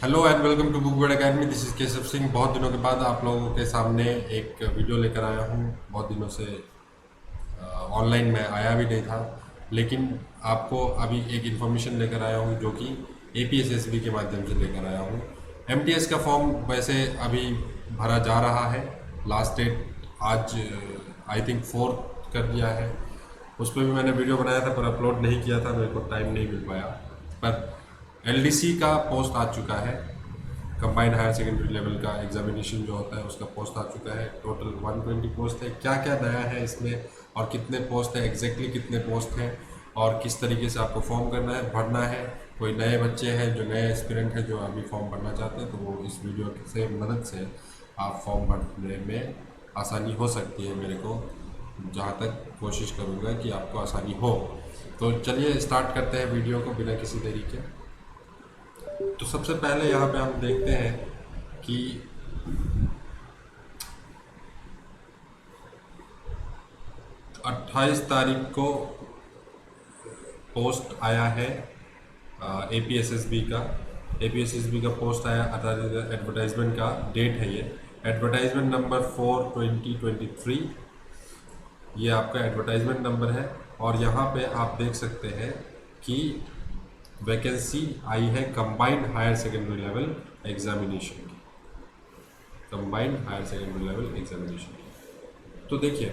Hello and welcome to book word academy. This is Keshav Singh. बहुत दिनों के बाद आप लोगों के सामने एक वीडियो लेकर आया हूँ। बहुत दिनों से ऑनलाइन में आया भी नहीं था, लेकिन आपको अभी एक इन्फॉर्मेशन लेकर आया हूँ जो कि APSSB के माध्यम से लेकर आया हूँ। MTS का फॉर्म वैसे अभी भरा जा रहा है। लास्ट डेट आज आई थिंक 4 कर दिया है। उस पर भी मैंने वीडियो बनाया था पर अपलोड नहीं किया था, मेरे को टाइम नहीं मिल पाया। पर LDC का पोस्ट आ चुका है। कंबाइंड हायर सेकेंडरी लेवल का एग्जामिनेशन जो होता है उसका पोस्ट आ चुका है। टोटल 120 पोस्ट है। क्या क्या नया है इसमें और कितने पोस्ट है, एग्जैक्टली कितने पोस्ट हैं और किस तरीके से आपको फॉर्म करना है, भरना है। कोई नए बच्चे हैं जो नए एस्पिरेंट हैं जो अभी फॉर्म भरना चाहते हैं, तो वो इस वीडियो से मदद से आप फॉर्म भरने में आसानी हो सकती है। मेरे को जहाँ तक कोशिश करूँगा कि आपको आसानी हो। तो चलिए स्टार्ट करते हैं वीडियो को बिना किसी देरी के। तो सबसे पहले यहाँ पे हम देखते हैं कि 28 तारीख को पोस्ट आया है APSSB का। APSSB का पोस्ट आया, एडवर्टाइजमेंट का डेट है ये। एडवर्टाइजमेंट नंबर 4/2023 ये आपका एडवर्टाइजमेंट नंबर है। और यहाँ पे आप देख सकते हैं कि वैकेंसी आई है combined higher secondary level examination की। Combined higher secondary level examination की। तो देखिए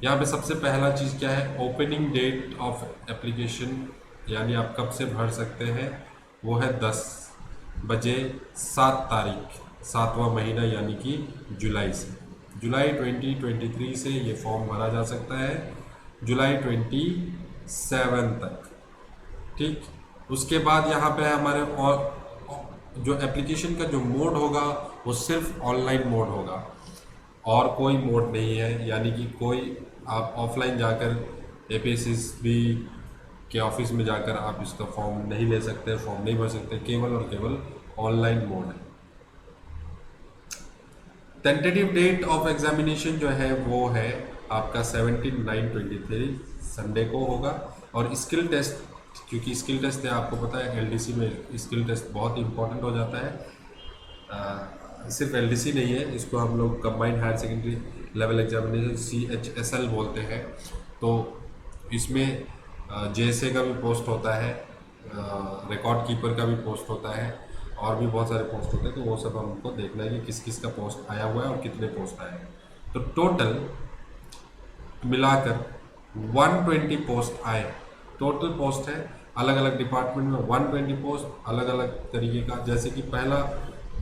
यहाँ पे सबसे पहला चीज़ क्या है, ओपनिंग डेट ऑफ एप्लीकेशन, यानी आप कब से भर सकते हैं, वो है 10 बजे 7 तारीख, 7वां महीना यानी कि जुलाई से। जुलाई 2023 से ये फॉर्म भरा जा सकता है, जुलाई 27 तक। ठीक, उसके बाद यहाँ पे हमारे और जो एप्लीकेशन का जो मोड होगा वो सिर्फ ऑनलाइन मोड होगा और कोई मोड नहीं है। यानी कि कोई आप ऑफलाइन जाकर APSSB के ऑफिस में जाकर आप इसका फॉर्म नहीं ले सकते, फॉर्म नहीं भर सकते। केवल और केवल ऑनलाइन मोड है। टेंटेटिव डेट ऑफ एग्जामिनेशन जो है वो है आपका 17/9/23 संडे को होगा। और स्किल टेस्ट, क्योंकि स्किल टेस्ट है, आपको पता है LDC में स्किल टेस्ट बहुत इंपॉर्टेंट हो जाता है। सिर्फ LDC नहीं है, इसको हम लोग combined higher secondary level examination CHSL बोलते हैं। तो इसमें JSA का भी पोस्ट होता है, रिकॉर्ड कीपर का भी पोस्ट होता है और भी बहुत सारे पोस्ट होते हैं। तो वो सब हमको देखना है कि किस किस का पोस्ट आया हुआ है और कितने पोस्ट आए हैं। तो टोटल मिलाकर 120 पोस्ट आए। टोटल पोस्ट है अलग अलग डिपार्टमेंट में 120 पोस्ट, अलग अलग तरीके का। जैसे कि पहला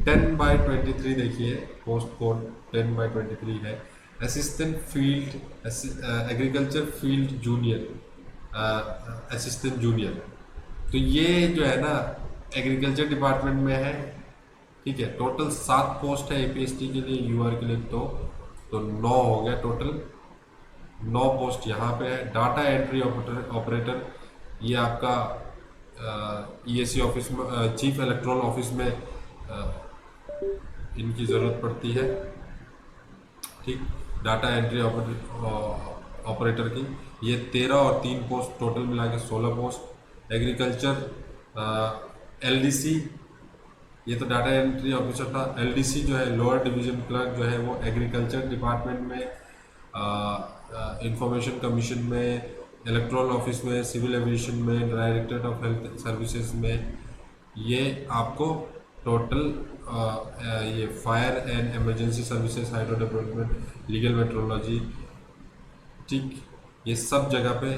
10/23 देखिए, पोस्ट कोड 10/23 है। Assistant field agriculture field junior, assistant junior. तो ये जो है ना एग्रीकल्चर डिपार्टमेंट में है। ठीक है, टोटल 7 पोस्ट है APST के लिए, UR के लिए तो 9 हो गया टोटल। 9 पोस्ट यहाँ पे है। डाटा एंट्री ऑपरेटर, ये आपका EAC ऑफिस में, चीफ इलेक्ट्रल ऑफिस में इनकी ज़रूरत पड़ती है। ठीक, डाटा एंट्री ऑपरेटर की ये 13 और 3 पोस्ट, टोटल मिला के 16 पोस्ट। एग्रीकल्चर LDC, ये तो डाटा एंट्री ऑफिसर था। LDC जो है लोअर डिवीजन क्लर्क जो है वो एग्रीकल्चर डिपार्टमेंट में, इंफॉर्मेशन कमीशन में, इलेक्ट्रल ऑफिस में, सिविल एविएशन में, डायरेक्टरेट ऑफ हेल्थ सर्विसेज में। ये आपको टोटल ये fire and emergency services, hydro development, legal metrology, ठीक, ये सब जगह पे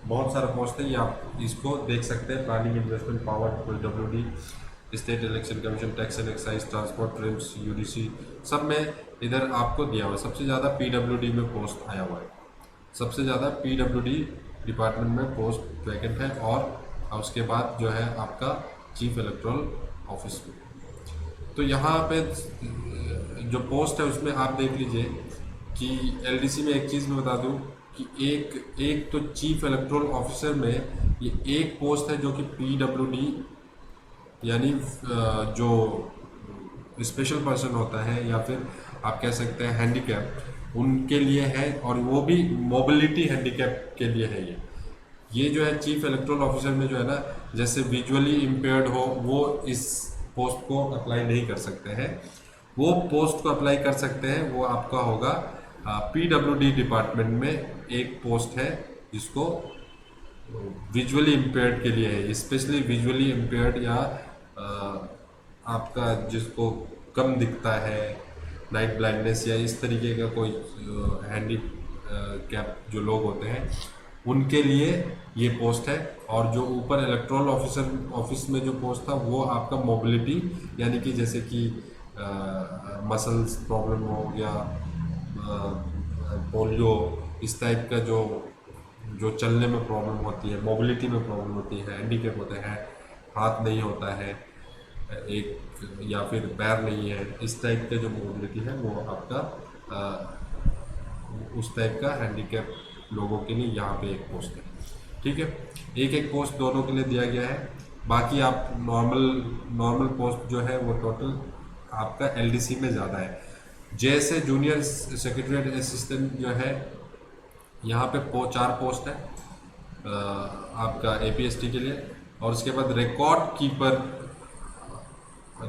बहुत सारा पोस्ट है। ये आप इसको देख सकते हैं। Planning investment power, WD, state election commission, tax and excise, transport, TRIMS, UDC, सब में इधर आपको दिया हुआ है। सबसे ज़्यादा PWD में पोस्ट आया हुआ है। सबसे ज़्यादा PWD डिपार्टमेंट में पोस्ट वैकेंट है। और उसके बाद जो है आपका चीफ इलेक्टोरल ऑफिस में। तो यहाँ पे जो पोस्ट है उसमें आप देख लीजिए कि LDC में एक चीज़ मैं बता दूँ कि एक तो चीफ इलेक्टोरल ऑफिसर में ये एक पोस्ट है जो कि PWD यानी जो स्पेशल पर्सन होता है या फिर आप कह सकते हैं हैंडीकैप, उनके लिए है। और वो भी मोबिलिटी हैंडीकैप के लिए है। ये जो है चीफ इलेक्टोरल ऑफिसर में जो है ना, जैसे विजुअली इम्पेयर्ड हो वो इस पोस्ट को अप्लाई नहीं कर सकते हैं। वो पोस्ट को अप्लाई कर सकते हैं, वो आपका होगा PWD डिपार्टमेंट में एक पोस्ट है जिसको विजुअली इम्पेयर्ड के लिए है, स्पेशली विजुअली इम्पेयर्ड या आपका जिसको कम दिखता है, नाइट ब्लाइंडनेस या इस तरीके का कोई हैंडी कैप जो लोग होते हैं उनके लिए ये पोस्ट है। और जो ऊपर इलेक्ट्रल ऑफिस में जो पोस्ट था वो आपका मोबिलिटी, यानी कि जैसे कि मसल्स प्रॉब्लम हो गया, पोलियो, इस टाइप का जो जो चलने में प्रॉब्लम होती है, मोबिलिटी में प्रॉब्लम होती है, हैंडीकैप होते हैं, हाथ नहीं होता है एक या फिर पैर नहीं है, इस टाइप का जो मोबिलिटी है वो आपका उस टाइप का हैंडीकैप लोगों के लिए यहाँ पे एक पोस्ट है। ठीक है, एक एक पोस्ट दोनों के लिए दिया गया है। बाकी आप नॉर्मल पोस्ट जो है वो टोटल आपका LDC में ज़्यादा है। जैसे जूनियर सेक्रेटरीट असिस्टेंट जो है यहाँ पे 4 पोस्ट है आपका APST के लिए। और उसके बाद रिकॉर्ड कीपर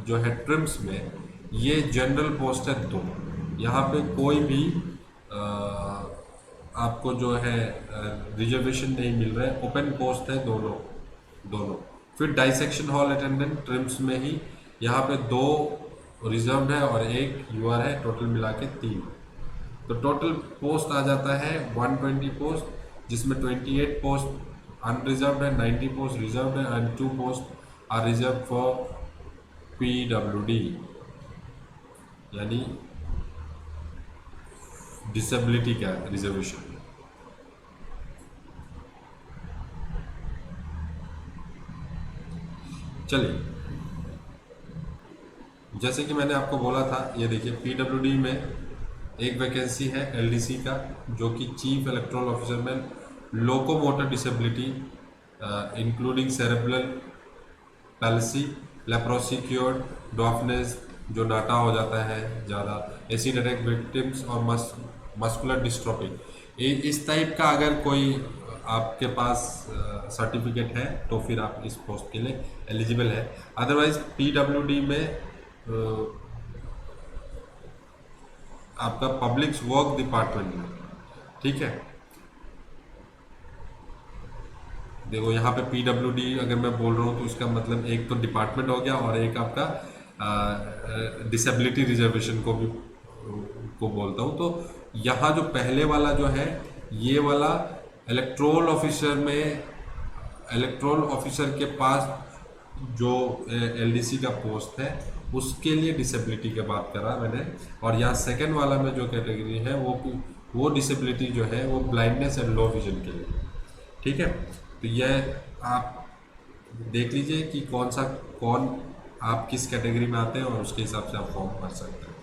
जो है ट्रिम्स में, ये जनरल पोस्ट है 2। यहाँ पे कोई भी आपको जो है रिजर्वेशन नहीं मिल रहा है, ओपन पोस्ट है दोनों। फिर डाइसेक्शन हॉल अटेंडेंट ट्रिम्स में ही यहाँ पे 2 रिजर्व्ड है और 1 UR है, टोटल मिला के 3। तो टोटल पोस्ट आ जाता है 120 पोस्ट, जिसमें 28 पोस्ट अनरिजर्व्ड है, 90 पोस्ट रिजर्व्ड है एंड 2 post are reserve for PWD यानी डिसेबिलिटी का रिजर्वेशन। चलिए, जैसे कि मैंने आपको बोला था, ये देखिए PWD में एक वैकेंसी है LDC का, जो कि चीफ इलेक्टोरल ऑफिसर में locomotor disability including cerebral palsy, leprosy cured, डॉफनेस जो नाटा हो जाता है ज़्यादा, एसिड अटैक विक्टिम्स और मस्कुलर डिस्ट्रोफी, इस टाइप का अगर कोई आपके पास सर्टिफिकेट है तो फिर आप इस पोस्ट के लिए एलिजिबल है। अदरवाइज PWD में आपका पब्लिक वर्क डिपार्टमेंट में, ठीक है, देखो यहाँ पे PWD अगर मैं बोल रहा हूँ तो उसका मतलब एक तो डिपार्टमेंट हो गया और एक आपका डिसेबिलिटी रिजर्वेशन को बोलता हूँ। तो यहाँ जो पहले वाला जो है, ये वाला इलेक्टोरल ऑफिसर के पास जो LDC का पोस्ट है उसके लिए डिसेबिलिटी की बात करा मैंने। और यहाँ सेकंड वाला में जो कैटेगरी है वो डिसेबिलिटी जो है वो ब्लाइंडनेस एंड लो विजन के लिए। ठीक है, तो यह आप देख लीजिए कि कौन आप किस कैटेगरी में आते हैं और उसके हिसाब से आप फॉर्म भर सकते हैं।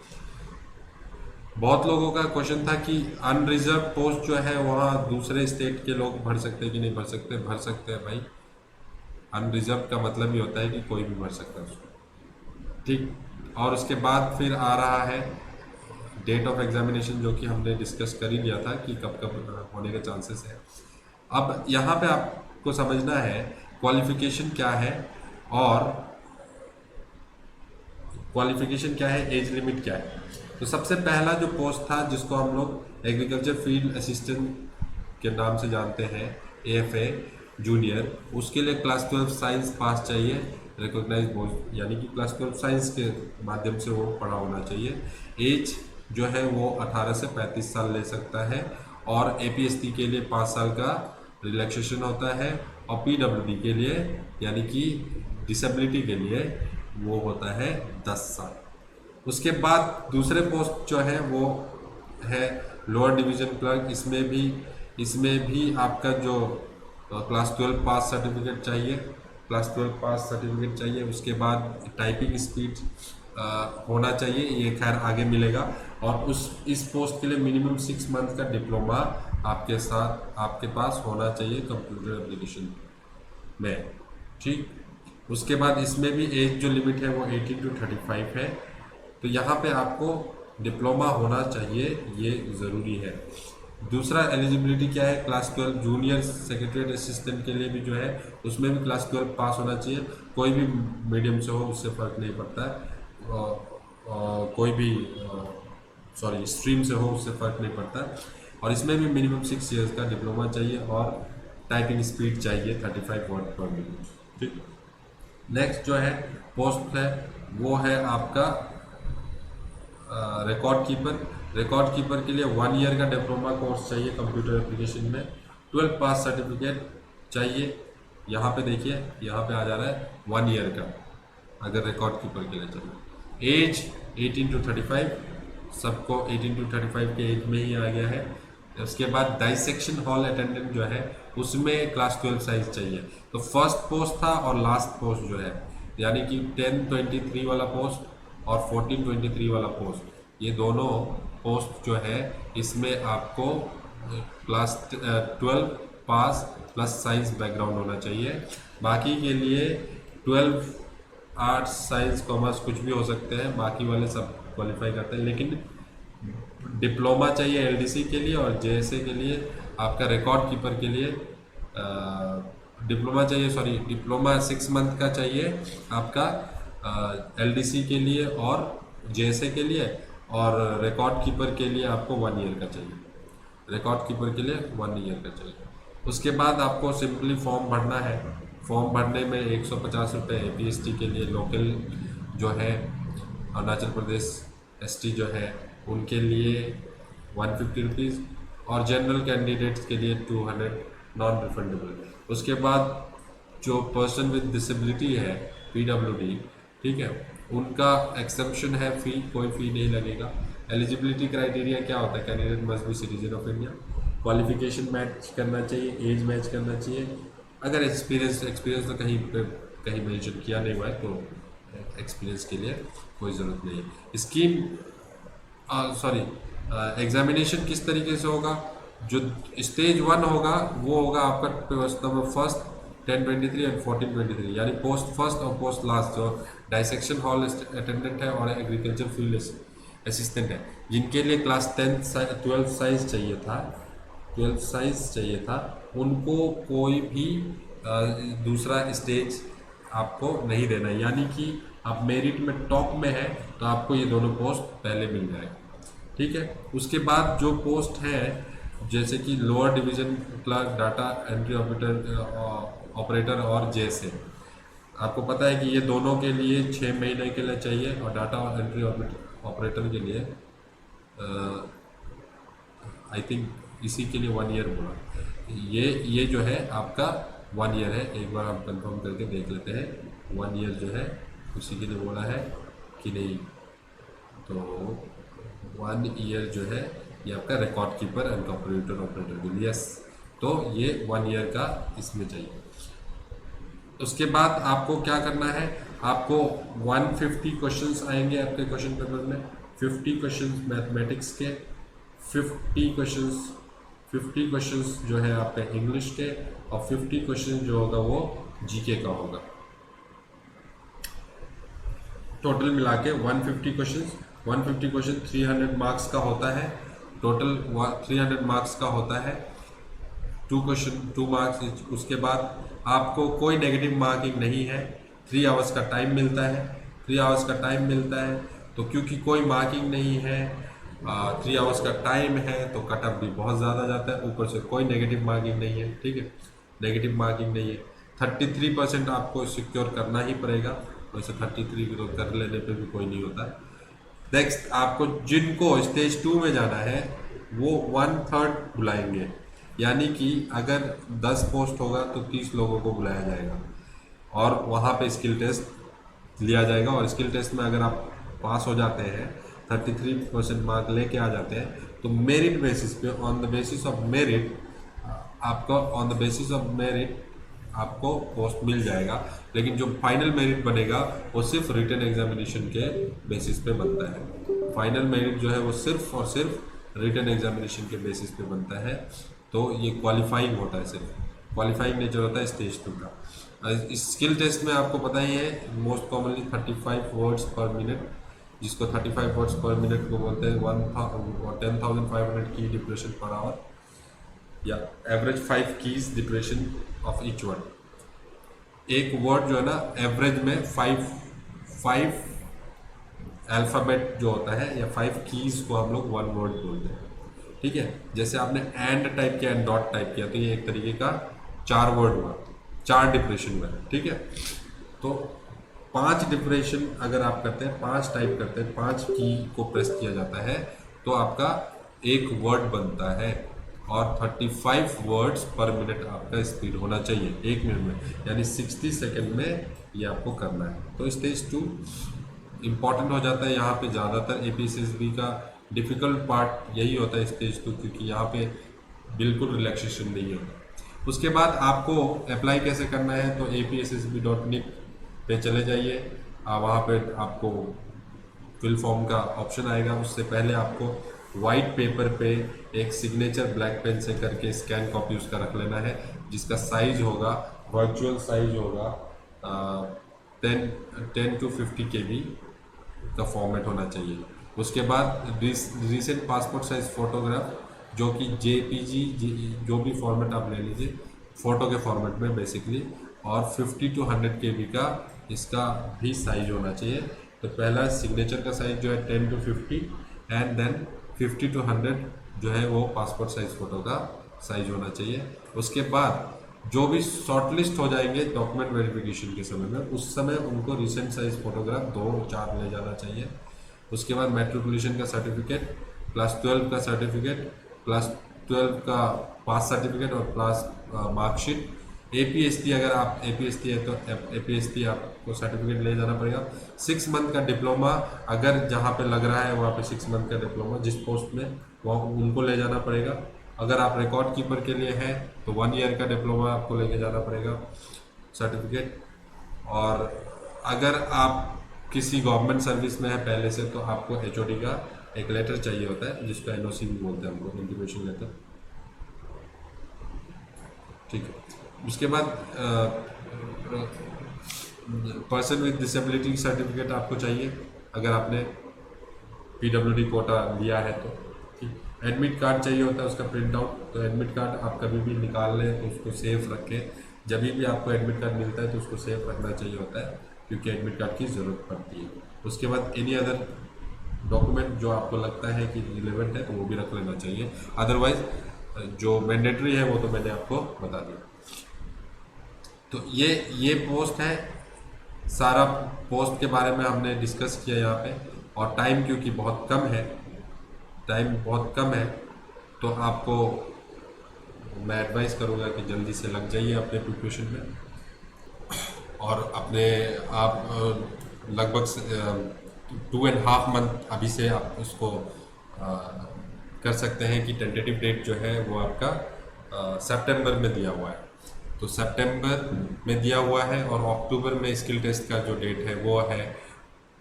बहुत लोगों का क्वेश्चन था कि अनरिजर्व पोस्ट जो है वहाँ दूसरे स्टेट के लोग भर सकते हैं कि नहीं भर सकते। भर सकते हैं भाई, अनरिजर्व का मतलब ये होता है कि कोई भी भर सकता है उसको। ठीक, और उसके बाद फिर आ रहा है डेट ऑफ एग्जामिनेशन, जो कि हमने डिस्कस कर ही लिया था कि कब कब होने के चांसेस है। अब यहाँ पे आपको समझना है क्वालिफिकेशन क्या है और क्वालिफिकेशन क्या है, एज लिमिट क्या है। तो सबसे पहला जो पोस्ट था जिसको हम लोग एग्रीकल्चर फील्ड असिस्टेंट के नाम से जानते हैं, AFA जूनियर, उसके लिए क्लास 12 साइंस पास चाहिए, रिकॉग्नाइज बोर्ड यानी कि क्लास 12 साइंस के माध्यम से वो पढ़ा होना चाहिए। एज जो है वो 18 से 35 साल ले सकता है और APST के लिए 5 साल का रिलैक्सेशन होता है और PWD के लिए यानी कि डिसेबिलिटी के लिए वो होता है 10 साल। उसके बाद दूसरे पोस्ट जो है वो है लोअर डिवीजन क्लर्क। इसमें भी आपका जो क्लास 12 पास सर्टिफिकेट चाहिए, उसके बाद टाइपिंग स्पीड होना चाहिए, ये खैर आगे मिलेगा। और इस पोस्ट के लिए मिनिमम 6 मंथ का डिप्लोमा आपके पास होना चाहिए कंप्यूटर एप्लीकेशन में। ठीक, उसके बाद इसमें भी एज जो लिमिट है वो 18 to 35 है। तो यहाँ पे आपको डिप्लोमा होना चाहिए, ये ज़रूरी है। दूसरा एलिजिबिलिटी क्या है, क्लास 12 जूनियर सेक्रेटरीट असिस्टेंट के लिए भी जो है उसमें भी क्लास 12 पास होना चाहिए। कोई भी मीडियम से हो उससे फ़र्क नहीं पड़ता है, कोई भी सॉरी स्ट्रीम से हो उससे फ़र्क नहीं पड़ता। और इसमें भी मिनिमम 6 ईयर्स का डिप्लोमा चाहिए और टाइपिंग स्पीड चाहिए 35 वर्ड पर मिनट। ठीक। नेक्स्ट जो है पोस्ट है वो है आपका रिकॉर्ड कीपर। रिकॉर्ड कीपर के लिए 1 ईयर का डिप्लोमा कोर्स चाहिए कंप्यूटर एप्लीकेशन में, 12 पास सर्टिफिकेट चाहिए। यहाँ पे देखिए, यहाँ पे आ जा रहा है 1 ईयर का अगर रिकॉर्ड कीपर के लिए चाहिए। एज 18 to 35, सबको 18 to 35 के एज में ही आ गया है। उसके बाद डाइसेक्शन हॉल अटेंडेंट जो है उसमें क्लास 12 साइज चाहिए। तो फर्स्ट पोस्ट था और लास्ट पोस्ट जो है यानी कि 1023 वाला पोस्ट और 1423 वाला पोस्ट, ये दोनों पोस्ट जो है इसमें आपको क्लास 12 पास प्लस साइंस बैकग्राउंड होना चाहिए। बाकी के लिए 12 आर्ट्स साइंस कॉमर्स कुछ भी हो सकते हैं, बाकी वाले सब क्वालिफाई करते हैं। लेकिन डिप्लोमा चाहिए एलडीसी के लिए और जेएसए के लिए आपका रिकॉर्ड कीपर के लिए डिप्लोमा चाहिए, सॉरी डिप्लोमा 6 मंथ का चाहिए आपका एलडीसी के लिए और जेएसए के लिए, और रिकॉर्ड कीपर के लिए आपको 1 ईयर का चाहिए। रिकॉर्ड कीपर के लिए 1 ईयर का चाहिए। उसके बाद आपको सिंपली फॉर्म भरना है। फॉर्म भरने में 150 रुपये एपीएसटी के लिए लोकल जो है अरुणाचल प्रदेश एसटी जो है उनके लिए 150 रुपीज़ और जनरल कैंडिडेट्स के लिए 200 नॉन रिफंडेबल। उसके बाद जो पर्सन विद डिसेबिलिटी है पीडब्ल्यूडी, ठीक है, उनका एक्सेप्शन है, फ़ी कोई फ़ी नहीं लगेगा। एलिजिबिलिटी क्राइटेरिया क्या होता है, candidate must be citizen of India, qualification match करना चाहिए, एज मैच करना चाहिए। अगर एक्सपीरियंस तो कहीं मेंशन किया नहीं हुआ है तो एक्सपीरियंस के लिए कोई ज़रूरत नहीं है। स्कीम सॉरी एग्जामिनेशन किस तरीके से होगा, जो स्टेज 1 होगा वो होगा आपका नंबर फर्स्ट 1023 एंड 1423, यानी पोस्ट फर्स्ट और पोस्ट लास्ट जो डाइसेक्शन हॉल अटेंडेंट है और एग्रीकल्चर फील्ड असिस्टेंट है, जिनके लिए क्लास 12 साइज चाहिए था, 12 साइज चाहिए था, उनको कोई भी दूसरा स्टेज आपको नहीं देना है। यानी कि आप मेरिट में टॉप में है तो आपको ये दोनों पोस्ट पहले मिल जाएगा। ठीक है। उसके बाद जो पोस्ट है जैसे कि lower division clerk, data entry operator और जेएसए, आपको पता है कि ये दोनों के लिए 6 महीने के लिए चाहिए और डाटा एंट्री ऑपरेटर के लिए आई थिंक इसी के लिए 1 ईयर बोला। ये जो है आपका 1 ईयर है, एक बार हम कंफर्म करके देख लेते हैं 1 ईयर जो है उसी के लिए बोला है कि नहीं। तो 1 ईयर जो है ये आपका record keeper and computer operator के लिए, यस, तो ये 1 ईयर का इसमें चाहिए। उसके बाद आपको क्या करना है, आपको 150 क्वेश्चंस आएंगे आपके क्वेश्चन पेपर में, 50 क्वेश्चंस मैथमेटिक्स के, 50 क्वेश्चंस जो है आपके इंग्लिश के और 50 क्वेश्चन जो होगा वो जीके का होगा। टोटल मिला के 150 क्वेश्चन 300 मार्क्स का होता है, टोटल 300 मार्क्स का होता है, 2 मार्क्स। उसके बाद आपको कोई नेगेटिव मार्किंग नहीं है, 3 आवर्स का टाइम मिलता है, 3 आवर्स का टाइम मिलता है। तो क्योंकि कोई मार्किंग नहीं है, 3 आवर्स का टाइम है तो कट ऑफ भी बहुत ज़्यादा जाता है, ऊपर से कोई नेगेटिव मार्किंग नहीं है। ठीक है, नेगेटिव मार्किंग नहीं है। 33% आपको सिक्योर करना ही पड़ेगा, वैसे 33 तो कर लेने पे भी कोई नहीं होता है। नेक्स्ट, आपको जिनको स्टेज 2 में जाना है वो 1/3 बुलाएंगे, यानी कि अगर 10 पोस्ट होगा तो 30 लोगों को बुलाया जाएगा और वहाँ पे स्किल टेस्ट लिया जाएगा। और स्किल टेस्ट में अगर आप पास हो जाते हैं, 33% मार्क लेके आ जाते हैं, तो मेरिट बेसिस पे, on the basis of merit आपको पोस्ट मिल जाएगा। लेकिन जो फाइनल मेरिट बनेगा वो सिर्फ रिटन एग्जामिनेशन के बेसिस पे बनता है। फाइनल मेरिट जो है वो सिर्फ और सिर्फ रिटन एग्जामिनेशन के बेसिस पे बनता है। तो ये क्वालिफाइंग होता है, सिर्फ क्वालिफाइंग नेचर होता है स्टेज 2 का। स्किल टेस्ट में आपको पता ही है, मोस्ट कॉमनली 35 वर्ड्स पर मिनट, जिसको 35 वर्ड्स पर मिनट को बोलते हैं 10,500 की डिप्रेशन पर आवर। या average 5 keys depression of each word. एक वर्ड जो है ना एवरेज में 5 अल्फ़ाबेट जो होता है या 5 कीज को हम लोग वन वर्ड बोलते हैं। ठीक है, जैसे आपने एंड टाइप किया एंड डॉट टाइप किया तो ये एक तरीके का 4 वर्ड हुआ, 4 डिप्रेशन में। ठीक है, तो 5 डिप्रेशन अगर आप करते हैं, 5 टाइप करते हैं, 5 की को प्रेस किया जाता है तो आपका एक वर्ड बनता है। और 35 वर्ड्स पर मिनट आपका स्पीड होना चाहिए एक मिनट में, यानी 60 सेकेंड में ये आपको करना है। तो स्टेज 2 इम्पॉर्टेंट हो जाता है। यहाँ पे ज़्यादातर APSSB का डिफ़िकल्ट पार्ट यही होता है स्टेज 2, क्योंकि यहाँ पे बिल्कुल रिलैक्सेशन नहीं होता। उसके बाद आपको अप्लाई कैसे करना है, तो APSSB.NIC पे चले जाइए। वहाँ पे आपको फिल फॉर्म का ऑप्शन आएगा। उससे पहले आपको वाइट पेपर पे एक सिग्नेचर ब्लैक पेन से करके स्कैन कॉपी उसका रख लेना है, जिसका साइज होगा, वर्चुअल साइज होगा 10 to 50 KB का फॉर्मेट होना चाहिए। उसके बाद रिसेंट पासपोर्ट साइज फोटोग्राफ, जो कि JPG जो भी फॉर्मेट आप ले लीजिए, फ़ोटो के फॉर्मेट में बेसिकली, और 50 to 100 KB का इसका भी साइज होना चाहिए। तो पहला सिग्नेचर का साइज जो है 10 to 50 एंड देन 50 to 100 जो है वो पासपोर्ट साइज फ़ोटो का साइज होना चाहिए। उसके बाद जो भी शॉर्टलिस्ट हो जाएंगे डॉक्यूमेंट वेरिफिकेशन के समय में, उस समय उनको रिसेंट साइज फोटोग्राफ 2-4 ले जाना चाहिए। उसके बाद मैट्रिकुलेशन का सर्टिफिकेट, क्लास 12 का सर्टिफिकेट, क्लास 12 का पास सर्टिफिकेट और क्लास मार्कशीट। APST अगर आप APST है तो APST आपको सर्टिफिकेट ले जाना पड़ेगा। 6 मंथ का डिप्लोमा, अगर जहाँ पे लग रहा है वहाँ पे 6 मंथ का डिप्लोमा जिस पोस्ट में, वहाँ उनको ले जाना पड़ेगा। अगर आप रिकॉर्ड कीपर के लिए हैं तो 1 ईयर का डिप्लोमा आपको लेके जाना पड़ेगा सर्टिफिकेट। और अगर आप किसी गवर्नमेंट सर्विस में है पहले से, तो आपको HOD का एक लेटर चाहिए होता है, जिसको NOC भी बोलते हैं हमको, इंटीमेशन लेटर। ठीक है, उसके बाद पर्सन विद डिसेबिलिटी सर्टिफिकेट आपको चाहिए अगर आपने PWD कोटा लिया है तो। ठीक, एडमिट कार्ड चाहिए होता है, उसका प्रिंट आउट। तो एडमिट कार्ड आप कभी भी निकाल लें तो उसको सेफ रखें। जब भी आपको एडमिट कार्ड मिलता है तो उसको सेफ रखना चाहिए होता है, क्योंकि एडमिट कार्ड की ज़रूरत पड़ती है। उसके बाद एनी अदर डॉक्यूमेंट जो आपको लगता है कि रिलेवेंट है तो वो भी रख लेना चाहिए। अदरवाइज जो मैंडेटरी है वो तो मैंने आपको बता दिया। तो ये पोस्ट है, सारा पोस्ट के बारे में हमने डिस्कस किया यहाँ पे। और टाइम क्योंकि बहुत कम है तो आपको मैं एडवाइस करूँगा कि जल्दी से लग जाइए अपने प्रिपरेशन में। और अपने आप लगभग 2.5 मंथ अभी से आप उसको कर सकते हैं कि टेंटेटिव डेट जो है वो आपका सितंबर में दिया हुआ है। तो सितंबर में दिया हुआ है और अक्टूबर में स्किल टेस्ट का जो डेट है वो है।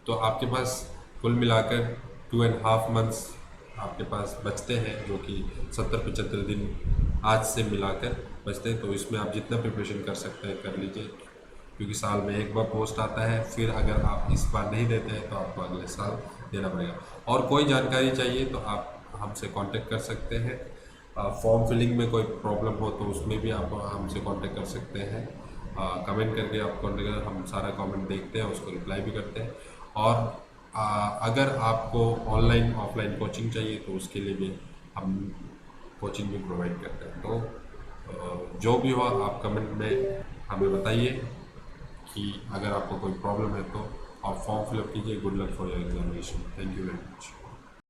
तो आपके पास कुल मिलाकर 2.5 मंथ्स आपके पास बचते हैं, जो कि 70-75 दिन आज से मिलाकर बचते हैं। तो इसमें आप जितना प्रिपरेशन कर सकते हैं कर लीजिए, क्योंकि साल में एक बार पोस्ट आता है। फिर अगर आप इस बार नहीं देते हैं तो आपको अगले साल देना पड़ेगा। और कोई जानकारी चाहिए तो आप हमसे कांटेक्ट कर सकते हैं। फॉर्म फिलिंग में कोई प्रॉब्लम हो तो उसमें भी आप हमसे कांटेक्ट कर सकते हैं। कमेंट करके आप कांटेक्ट करें, हम सारा कमेंट देखते हैं, उसको रिप्लाई भी करते हैं। और अगर आपको ऑनलाइन ऑफलाइन कोचिंग चाहिए तो उसके लिए भी हम कोचिंग भी प्रोवाइड करते हैं। तो जो भी हो आप कमेंट में हमें बताइए कि अगर आपको कोई प्रॉब्लम है तो आप फॉर्म फिलअप कीजिए। Good luck for your examination. Thank you very much.